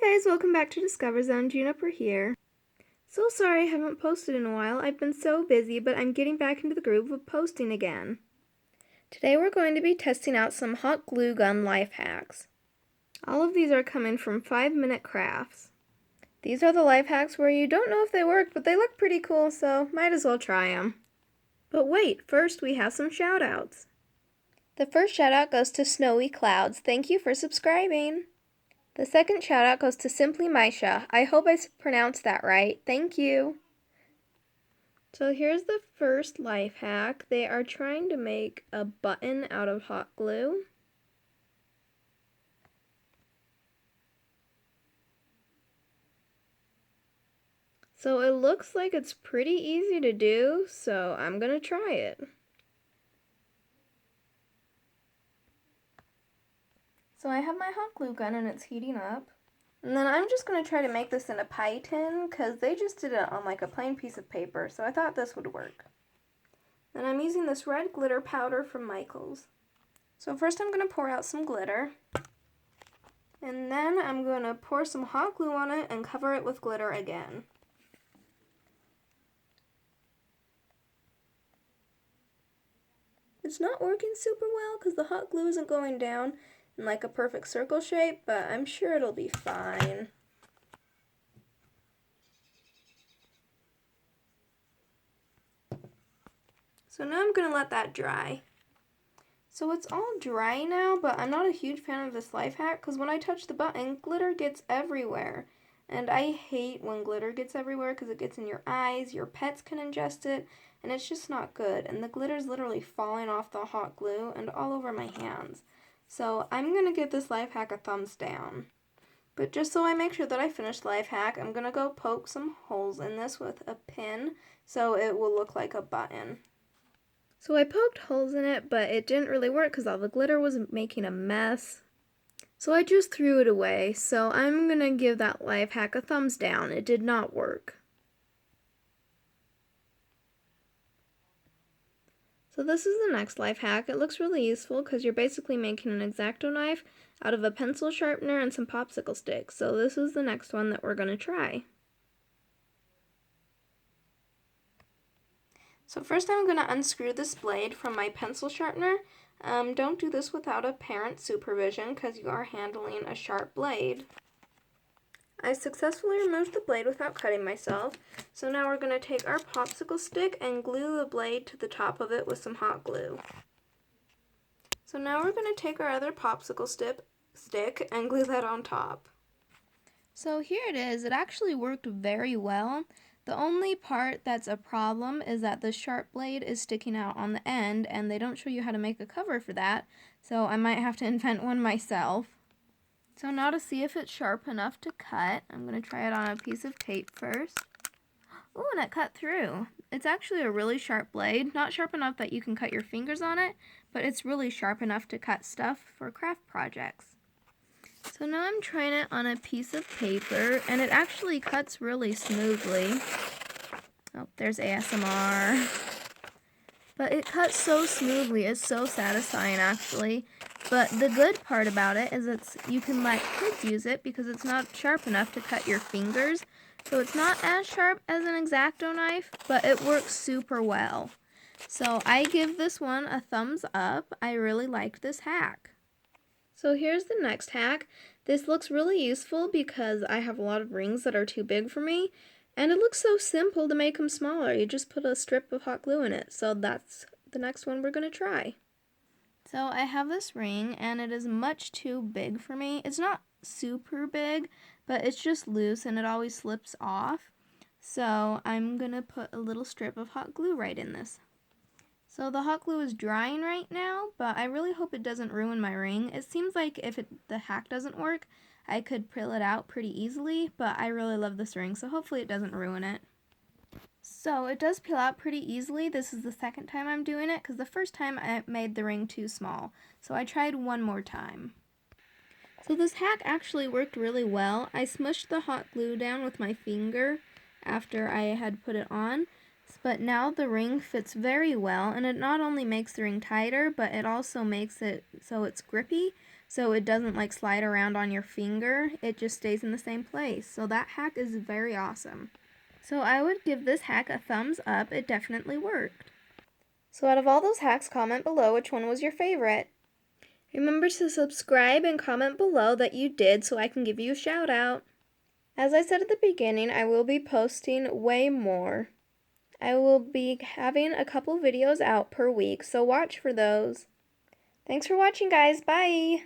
Hi guys, welcome back to Discover Zone. Juniper here. So sorry I haven't posted in a while. I've been so busy, but I'm getting back into the groove of posting again. Today we're going to be testing out some hot glue gun life hacks. All of these are coming from 5-Minute Crafts. These are the life hacks where you don't know if they work, but they look pretty cool, so might as well try them. But wait, first we have some shout outs. The first shout out goes to Snowy Clouds. Thank you for subscribing. The second shout out goes to Simply Maisha. I hope I pronounced that right. Thank you. So here's the first life hack. They are trying to make a button out of hot glue. So it looks like it's pretty easy to do, so I'm gonna try it. So I have my hot glue gun and it's heating up. And then I'm just going to try to make this in a pie tin because they just did it on like a plain piece of paper, so I thought this would work. Then I'm using this red glitter powder from Michaels. So first I'm going to pour out some glitter. And then I'm going to pour some hot glue on it and cover it with glitter again. It's not working super well because the hot glue isn't going down in like a perfect circle shape, but I'm sure it'll be fine. So now I'm going to let that dry. So it's all dry now, but I'm not a huge fan of this life hack because when I touch the button, glitter gets everywhere. And I hate when glitter gets everywhere because it gets in your eyes, your pets can ingest it, and it's just not good. And the glitter's literally falling off the hot glue and all over my hands. So I'm going to give this life hack a thumbs down. But just so I make sure that I finish the life hack, I'm going to go poke some holes in this with a pin so it will look like a button. So I poked holes in it, but it didn't really work because all the glitter was making a mess. So I just threw it away. So I'm going to give that life hack a thumbs down. It did not work. So this is the next life hack. It looks really useful because you're basically making an X-Acto knife out of a pencil sharpener and some popsicle sticks. So this is the next one that we're going to try. So first I'm going to unscrew this blade from my pencil sharpener. Don't do this without a parent supervision because you are handling a sharp blade. I successfully removed the blade without cutting myself. So now we're going to take our popsicle stick and glue the blade to the top of it with some hot glue. So now we're going to take our other popsicle stick and glue that on top. So here it is. It actually worked very well. The only part that's a problem is that the sharp blade is sticking out on the end and they don't show you how to make a cover for that, so I might have to invent one myself. So now to see if it's sharp enough to cut, I'm going to try it on a piece of tape first. Ooh, and it cut through. It's actually a really sharp blade, not sharp enough that you can cut your fingers on it, but it's really sharp enough to cut stuff for craft projects. So now I'm trying it on a piece of paper, and it actually cuts really smoothly. Oh, there's ASMR. But it cuts so smoothly, it's so satisfying actually. But the good part about it is you can let kids use it because it's not sharp enough to cut your fingers. So it's not as sharp as an X-Acto knife, but it works super well. So I give this one a thumbs up. I really liked this hack. So here's the next hack. This looks really useful because I have a lot of rings that are too big for me, and it looks so simple to make them smaller. You just put a strip of hot glue in it. So that's the next one we're going to try. So I have this ring, and it is much too big for me. It's not super big, but it's just loose, and it always slips off. So I'm going to put a little strip of hot glue right in this. So the hot glue is drying right now, but I really hope it doesn't ruin my ring. It seems like if the hack doesn't work, I could peel it out pretty easily, but I really love this ring, so hopefully it doesn't ruin it. So it does peel out pretty easily. This is the second time I'm doing it, because the first time I made the ring too small. So I tried one more time. So this hack actually worked really well. I smushed the hot glue down with my finger after I had put it on. But now the ring fits very well, and it not only makes the ring tighter, but it also makes it so it's grippy. so it doesn't like slide around on your finger. It just stays in the same place. So that hack is very awesome. So I would give this hack a thumbs up. It definitely worked. So out of all those hacks, comment below which one was your favorite. Remember to subscribe and comment below that you did so I can give you a shout out. As I said at the beginning, I will be posting way more. I will be having a couple videos out per week, so watch for those. Thanks for watching, guys. Bye!